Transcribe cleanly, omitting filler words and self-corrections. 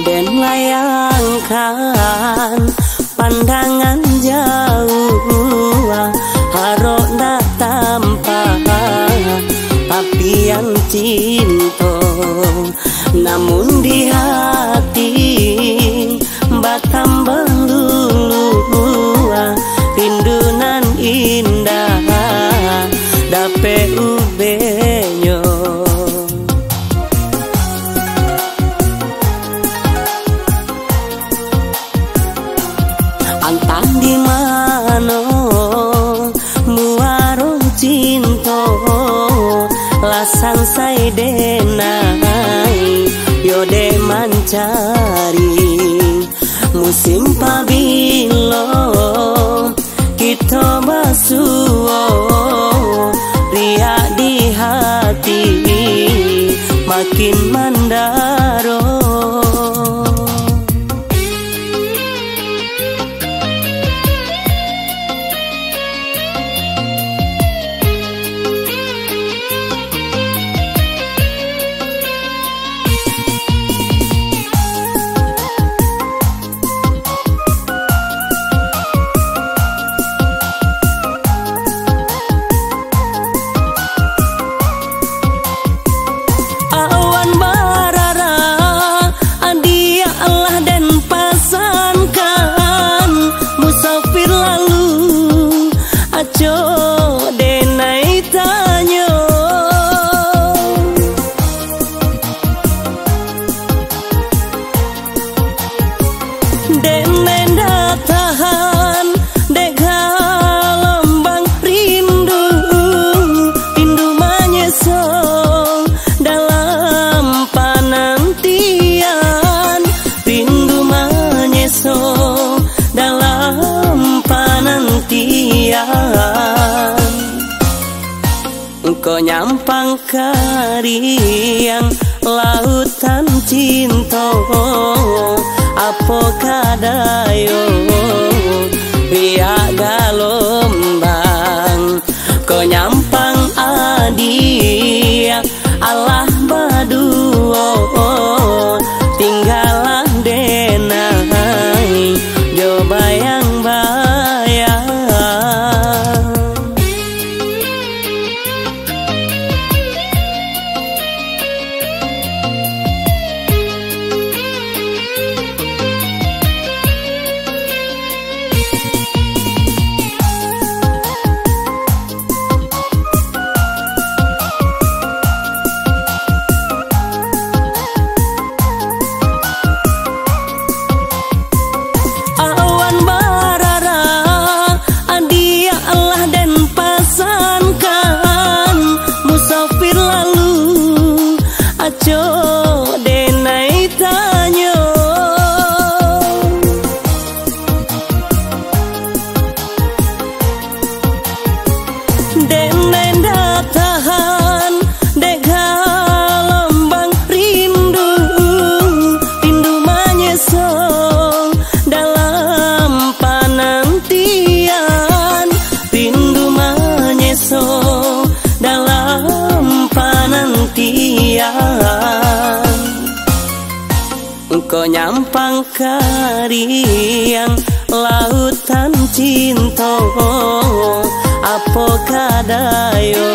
Den layangkan pandangan jauh, harona tanpa papian cinta, namun di hati batam belulu rindunan indah dape ubenyo. Antang di mano muaro cinta lasang say denai yode mancari musim pabilo kita basuo ria di hati makin mandaro. Engkau nyampang kariang lautan cinta, apa kadayo biak galombang. Kau nyampang adia Allah baduo tinggalah denai jo bayang-bayang. Engkau nyampang kariang lautan cinta, apa kadayo